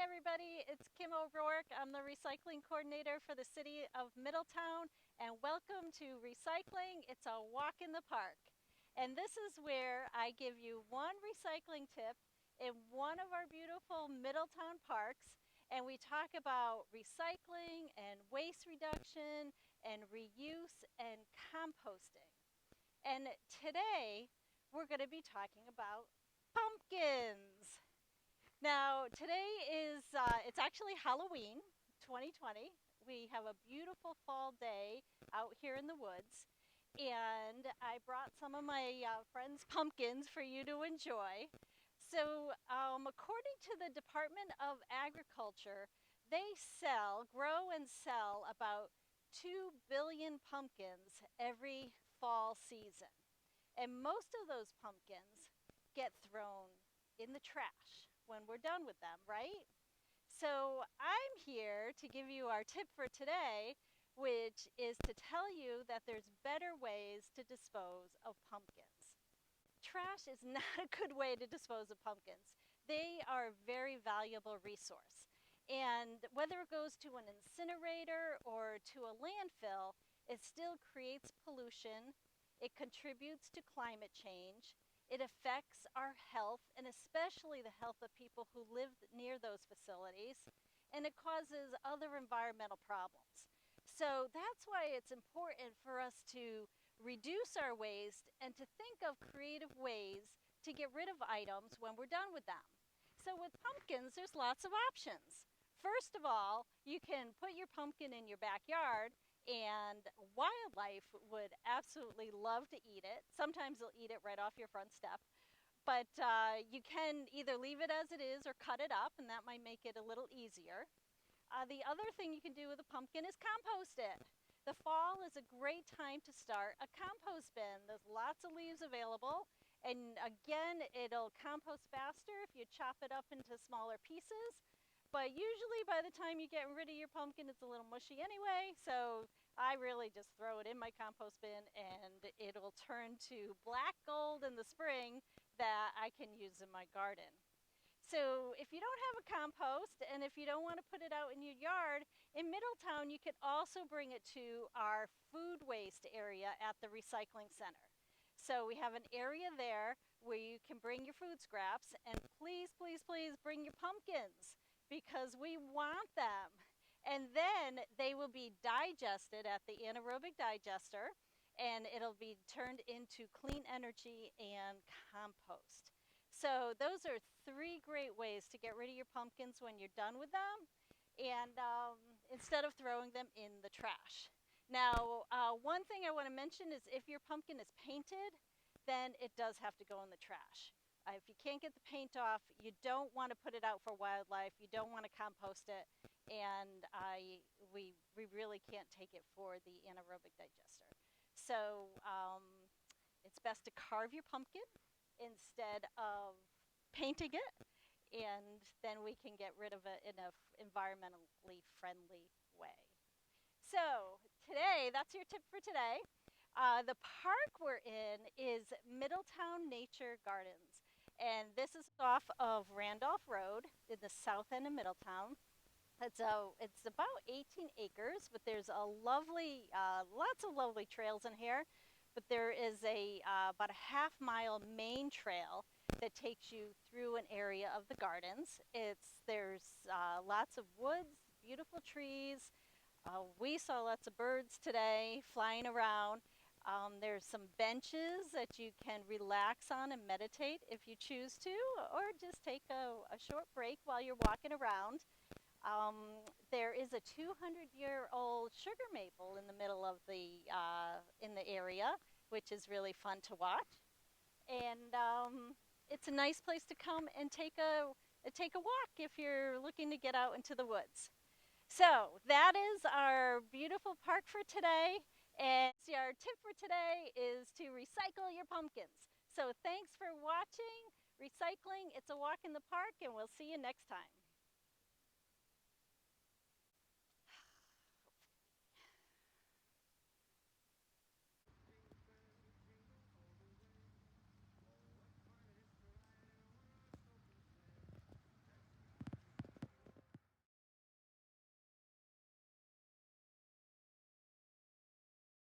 everybody, it's Kim O'Rourke. I'm the recycling coordinator for the city of Middletown, and welcome to Recycling. It's a walk in the park. And this is where I give you one recycling tip in one of our beautiful Middletown parks, and we talk about recycling and waste reduction and reuse and composting. And today, we're going to be talking about pumpkins. Now, today is, it's actually Halloween 2020. We have a beautiful fall day out here in the woods. And I brought some of my friends' pumpkins for you to enjoy. So, according to the Department of Agriculture, they grow and sell about 2 billion pumpkins every fall season. And most of those pumpkins get thrown in the trash when we're done with them, right? So I'm here to give you our tip for today, which is to tell you that there's better ways to dispose of pumpkins. Trash is not a good way to dispose of pumpkins. They are a very valuable resource. And whether it goes to an incinerator or to a landfill, it still creates pollution. It contributes to climate change. It affects our health, and especially the health of people who live near those facilities, and it causes other environmental problems. So that's why it's important for us to reduce our waste and to think of creative ways to get rid of items when we're done with them. So with pumpkins, there's lots of options. First of all, you can put your pumpkin in your backyard, and wildlife would absolutely love to eat it. Sometimes they'll eat it right off your front step. But you can either leave it as it is or cut it up, and that might make it a little easier. The other thing you can do with a pumpkin is compost it. The fall is a great time to start a compost bin. There's lots of leaves available, and again, it'll compost faster if you chop it up into smaller pieces. But usually by the time you get rid of your pumpkin, it's a little mushy anyway, so I really just throw it in my compost bin and it'll turn to black gold in the spring that I can use in my garden. So if you don't have a compost and if you don't want to put it out in your yard, in Middletown you can also bring it to our food waste area at the recycling center. So we have an area there where you can bring your food scraps, and please, please, please bring your pumpkins, because we want them. And then they will be digested at the anaerobic digester, and it'll be turned into clean energy and compost. So those are 3 great ways to get rid of your pumpkins when you're done with them, and instead of throwing them in the trash. Now, one thing I want to mention is if your pumpkin is painted, then it does have to go in the trash. If you can't get the paint off, you don't want to put it out for wildlife, you don't want to compost it, and we really can't take it for the anaerobic digester. So it's best to carve your pumpkin instead of painting it, and then we can get rid of it in an environmentally friendly way. So today, that's your tip for today. The park we're in is Middletown Nature Gardens. And this is off of Randolph Road in the south end of Middletown. It's about 18 acres, but there's a lovely, lots of lovely trails in here. But there is about a half-mile main trail that takes you through an area of the gardens. There's lots of woods, beautiful trees. We saw lots of birds today flying around. There's some benches that you can relax on and meditate if you choose to, or just take a short break while you're walking around. There is a 200-year-old sugar maple in the middle of in the area, which is really fun to watch. And it's a nice place to come and take a walk if you're looking to get out into the woods. So that is our beautiful park for today. And our tip for today is to recycle your pumpkins. So thanks for watching Recycling. It's a walk in the park, and we'll see you next time.